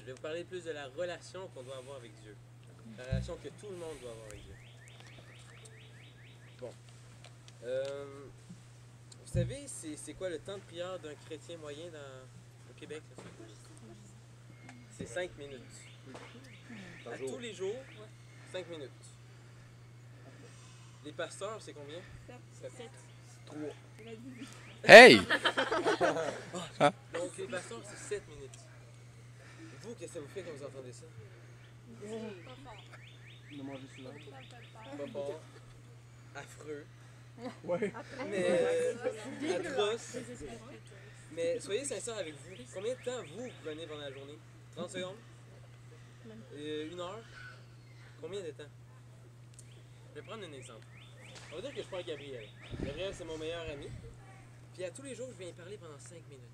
Je vais vous parler plus de la relation qu'on doit avoir avec Dieu. La relation que tout le monde doit avoir avec Dieu. Bon. Vous savez, c'est quoi le temps de prière d'un chrétien moyen au Québec? C'est 5 minutes. À tous les jours, 5 minutes. Les pasteurs, c'est combien? 7. 3. Hey! Donc les pasteurs, c'est 7 minutes. Vous, qu'est-ce que ça vous fait quand vous entendez ça? De manger souvent. Pas bon, affreux, Ouais. mais atroce. Mais soyez sincères avec vous. Combien de temps vous prenez pendant la journée? 30 secondes? 1 heure? Combien de temps? Je vais prendre un exemple. On va dire que je parle à Gabriel. Gabriel, c'est mon meilleur ami. Puis à tous les jours, je viens y parler pendant 5 minutes.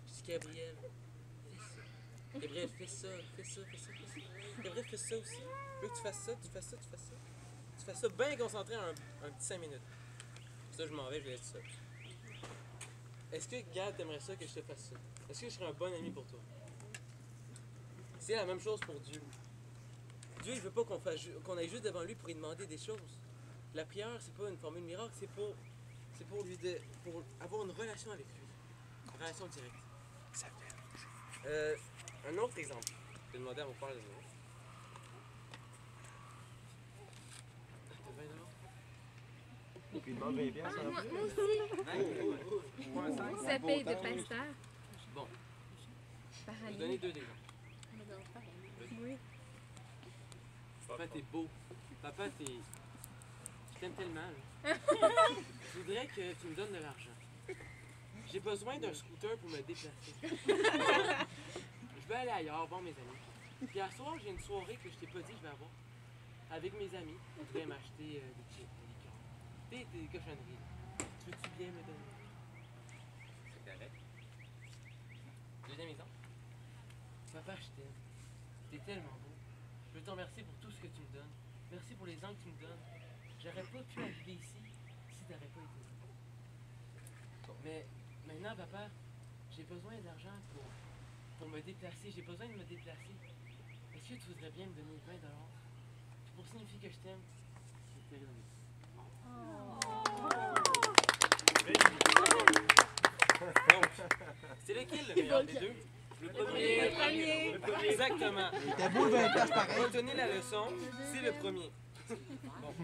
Je dis, Gabriel, fais ça. Gabriel, fais ça, fais ça, fais ça, fais ça. Gabriel, fais ça aussi. Je veux que tu fasses ça, tu fasses ça, tu fasses ça. Tu fasses ça bien concentré en un petit 5 minutes. Ça, je m'en vais, je laisse ça. Est-ce que, Gad, t'aimerais ça que je te fasse ça? Est-ce que je serais un bon ami pour toi? C'est la même chose pour Dieu. Dieu, il veut pas qu'on aille juste devant lui pour lui demander des choses. La prière, c'est pas une formule miracle, c'est pour avoir une relation avec lui. Une relation directe. Un autre exemple. Je vais demander à mon père de nouveau. T'as 20 $? Puis bon, 20 piastres, Moi ça. aussi, ça paye de pasteur Bon, par je vais vous donner année. 2 exemples. Oui. Papa, t'es beau. Papa, t'es... Je t'aime tellement, là. Je voudrais que tu me donnes de l'argent. J'ai besoin d'un scooter pour me déplacer. Je vais aller ailleurs, voir mes amis. Puis à soir, j'ai une soirée que je t'ai pas dit que je vais avoir. Avec mes amis, je voudrais m'acheter des chips, des liqueurs. Des cochonneries. Là. Tu veux-tu bien me donner? C'est correct. Deuxième exemple. Papa, je t'aime. T'es tellement beau. Je veux te remercier pour tout ce que tu me donnes. Merci pour les ans que tu me donnes. J'aurais pas pu arriver ici si t'aurais pas été là. Bon, mais maintenant, papa, j'ai besoin d'argent pour me déplacer. J'ai besoin de me déplacer. Est-ce que tu voudrais bien me donner 20 $? Pour signifier que je t'aime, je vais te donner. Donc, c'est lequel le meilleur des deux? Le premier. Le premier. Exactement. T'as beau le 20 piastres pareil. Retenez la leçon, c'est le premier. Bon.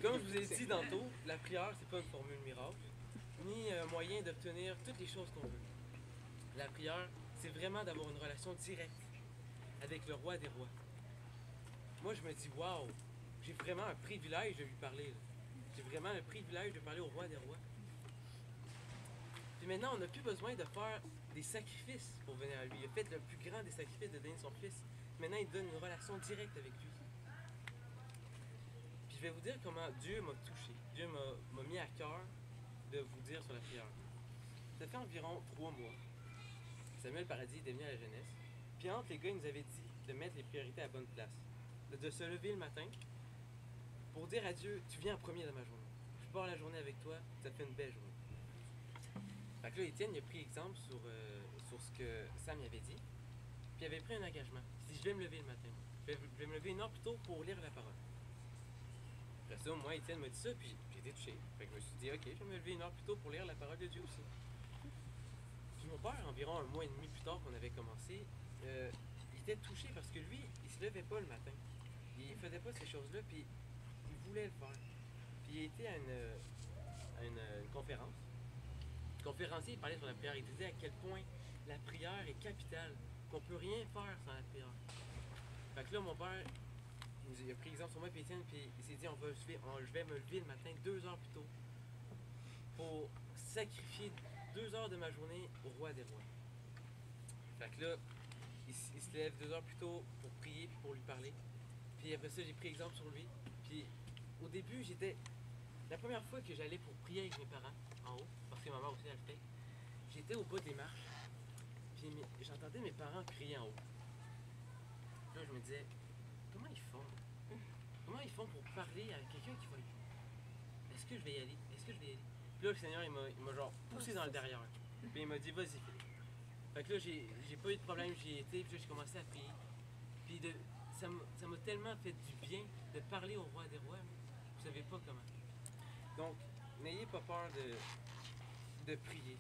Comme je vous ai dit tantôt, la prière, c'est pas une formule miracle, ni un moyen d'obtenir toutes les choses qu'on veut. La prière, c'est vraiment d'avoir une relation directe avec le roi des rois. Moi, je me dis, waouh, j'ai vraiment un privilège de lui parler. Là. J'ai vraiment un privilège de parler au roi des rois. Puis maintenant, on n'a plus besoin de faire des sacrifices pour venir à lui. Il a fait le plus grand des sacrifices de donner son fils. Maintenant, il donne une relation directe avec lui. Puis je vais vous dire comment Dieu m'a touché. Dieu m'a mis à cœur de vous dire sur la prière. Ça fait environ 3 mois. Samuel Paradis est devenu à la jeunesse. Puis entre les gars, il nous avait dit de mettre les priorités à la bonne place. De se lever le matin pour dire à Dieu, tu viens en premier dans ma journée. Je pars la journée avec toi, ça fait une belle journée. Fait que là, Étienne, il a pris exemple sur ce que Sam y avait dit. Puis il avait pris un engagement. Si je vais me lever le matin, je vais me lever 1 heure plus tôt pour lire la parole. Après ça, moi, Étienne m'a dit ça, puis j'ai été touché. Fait que je me suis dit, ok, je vais me lever 1 heure plus tôt pour lire la parole de Dieu aussi. Puis mon père, environ 1 mois et demi plus tard qu'on avait commencé, il était touché parce que lui, il se levait pas le matin. Il faisait pas ces choses-là, puis il voulait le faire. Puis il était à une conférence. Le conférencier, il parlait sur la prière. Il disait à quel point la prière est capitale, qu'on peut rien faire sans la prière. Fait que là, mon père, il a pris exemple sur moi et Étienne, puis il s'est dit, je vais me lever le matin 2 heures plus tôt pour sacrifier 2 heures de ma journée au roi des rois. Fait que là, il se lève 2 heures plus tôt pour prier puis pour lui parler. Puis après ça, j'ai pris exemple sur lui. Puis au début, la première fois que j'allais pour prier avec mes parents en haut, parce que ma mère aussi elle le fait, j'étais au bas des marches. Puis j'entendais mes parents crier en haut. Là, je me disais, comment ils font? Comment ils font pour parler à quelqu'un qui va y aller? Est-ce que je vais y aller? Est-ce que je vais y aller? Puis là, le Seigneur, il m'a genre poussé dans le derrière. Puis il m'a dit, vas-y, Philippe. Fait que là, j'ai pas eu de problème, j'y ai été, puis là, j'ai commencé à prier. Puis ça m'a tellement fait du bien de parler au roi des rois. Vous savez pas comment. Donc, n'ayez pas peur de prier.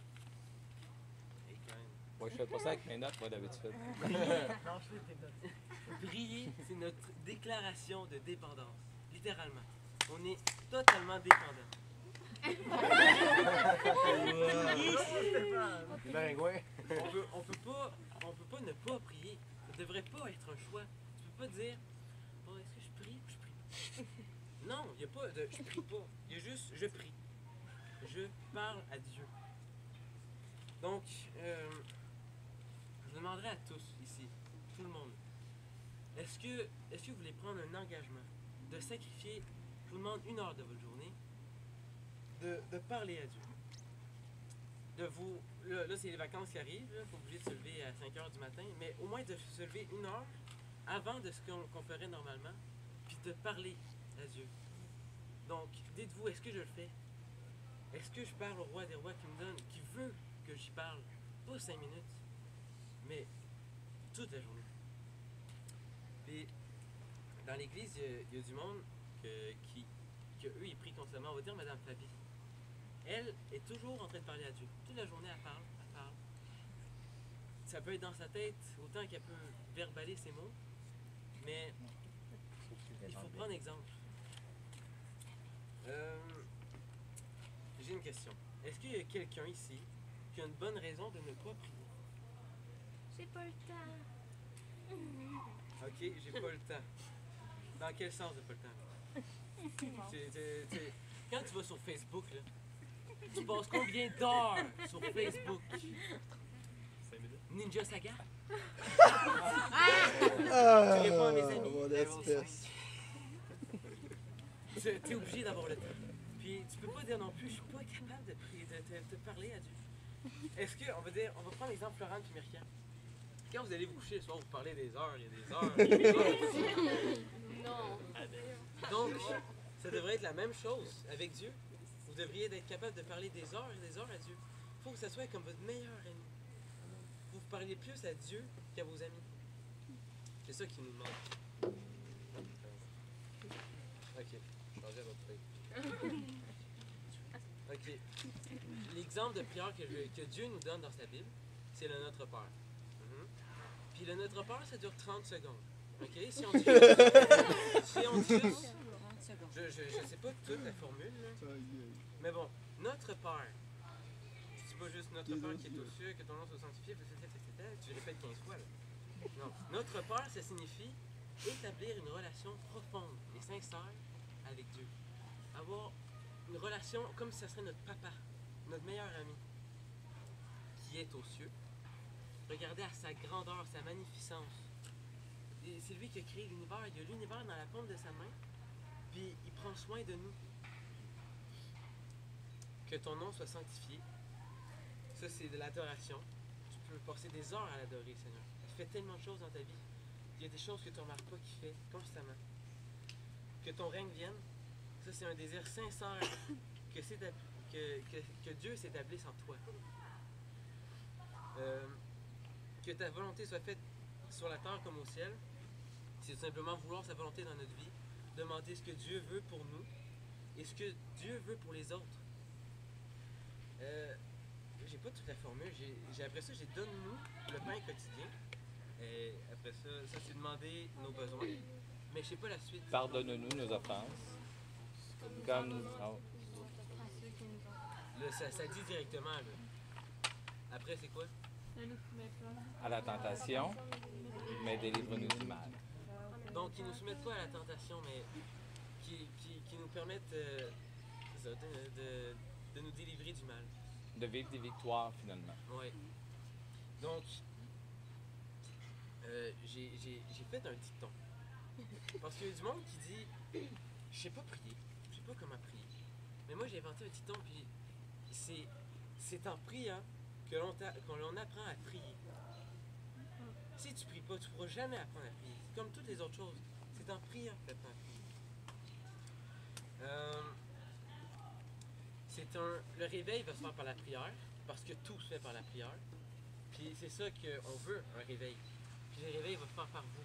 Hey, quand même. Moi, je fais pas ça avec mes notes, moi, d'habitude. Prier, c'est notre déclaration de dépendance. Littéralement. On est totalement dépendant. Maringouin. On peut pas ne pas prier. Ça devrait pas être un choix. Tu peux pas dire, bon, est-ce que je prie ou je prie pas? Non, il n'y a pas de je prie pas. Il y a juste je prie. Je parle à Dieu. Donc, je demanderai à tous ici, tout le monde, est-ce que vous voulez prendre un engagement de sacrifier, je vous demande 1 heure de votre journée, de parler à Dieu? Là c'est les vacances qui arrivent, il faut obligé de se lever à 5 heures du matin, mais au moins de se lever 1 heure avant de ce qu'on ferait normalement, puis de parler à Dieu. Donc, dites-vous, est-ce que je le fais? Est-ce que je parle au roi des rois qui veut que j'y parle? Pas 5 minutes, mais toute la journée. Puis, dans l'église, il y a du monde que eux, ils prient constamment. On va dire Madame Fabi. Elle est toujours en train de parler à Dieu. Toute la journée, elle parle, elle parle. Ça peut être dans sa tête autant qu'elle peut verbaler ses mots, mais il faut prendre exemple. J'ai une question. Est-ce qu'il y a quelqu'un ici qui a une bonne raison de ne pas prier? J'ai pas le temps. Ok, j'ai pas le temps. Dans quel sens j'ai pas le temps? Quand tu vas sur Facebook, là, tu passes combien d'heures sur Facebook? 5 minutes. Ninja Saga? Tu réponds à mes amis. Mon espèce. Tu es obligé d'avoir le temps. Puis tu peux pas dire non plus, je suis pas capable de prier, de parler à Dieu. Est-ce que, on va prendre l'exemple Florent et Myriam. Quand vous allez vous coucher le soir, vous parlez des heures, il y a des heures, il y a des heures. Non. Donc, ça devrait être la même chose avec Dieu. Vous devriez être capable de parler des heures et des heures à Dieu. Il faut que ça soit comme votre meilleur ami. Vous parlez plus à Dieu qu'à vos amis. C'est ça qu'il nous demande. Ok, changez votre feuille. Ok. L'exemple de prière que Dieu nous donne dans sa Bible, c'est le Notre Père. Puis le Notre Père, ça dure 30 secondes. Ok? Si on dit juste, je sais pas toute la formule, là. Mais bon, Notre Père, c'est pas juste Notre Père qui est aux cieux, que ton nom soit sanctifié, etc. Tu répètes 15 fois, là. Non. Notre Père, ça signifie établir une relation profonde et sincère avec Dieu. Avoir une relation comme si ça serait notre papa, notre meilleur ami, qui est aux cieux. Regardez à sa grandeur, sa magnificence. C'est lui qui a créé l'univers. Il a l'univers dans la paume de sa main. Puis il prend soin de nous. Que ton nom soit sanctifié. Ça, c'est de l'adoration. Tu peux passer des heures à l'adorer, Seigneur. Il fait tellement de choses dans ta vie. Il y a des choses que tu ne remarques pas qu'il fait constamment. Que ton règne vienne. Ça, c'est un désir sincère que Dieu s'établisse en toi. Que ta volonté soit faite sur la terre comme au ciel. C'est tout simplement vouloir sa volonté dans notre vie. Demander ce que Dieu veut pour nous et ce que Dieu veut pour les autres. J'ai pas toute la formule. Après ça, j'ai donne-nous le pain quotidien. Et après ça, c'est demander nos besoins. Mais je sais pas la suite. Pardonne-nous nos offenses. Comme. Oh. Là, ça dit directement. Là. Après, c'est quoi? À la tentation, mais délivre-nous du mal. Donc, qui ne nous soumettent pas à la tentation, mais qui nous permettent de nous délivrer du mal. De vivre des victoires, finalement. Oui. Donc, j'ai fait un dicton. Parce qu'il y a du monde qui dit je sais pas prier, je sais pas comment prier. Mais moi, j'ai inventé un dicton, puis c'est en priant que l'on apprend à prier. Si tu pries pas, tu ne pourras jamais apprendre à prier. C'est comme toutes les autres choses. C'est en priant que tu apprends à prier. Le réveil va se faire par la prière, parce que tout se fait par la prière. Puis Puis c'est ça qu'on veut, un réveil. Puis le réveil va se faire par vous.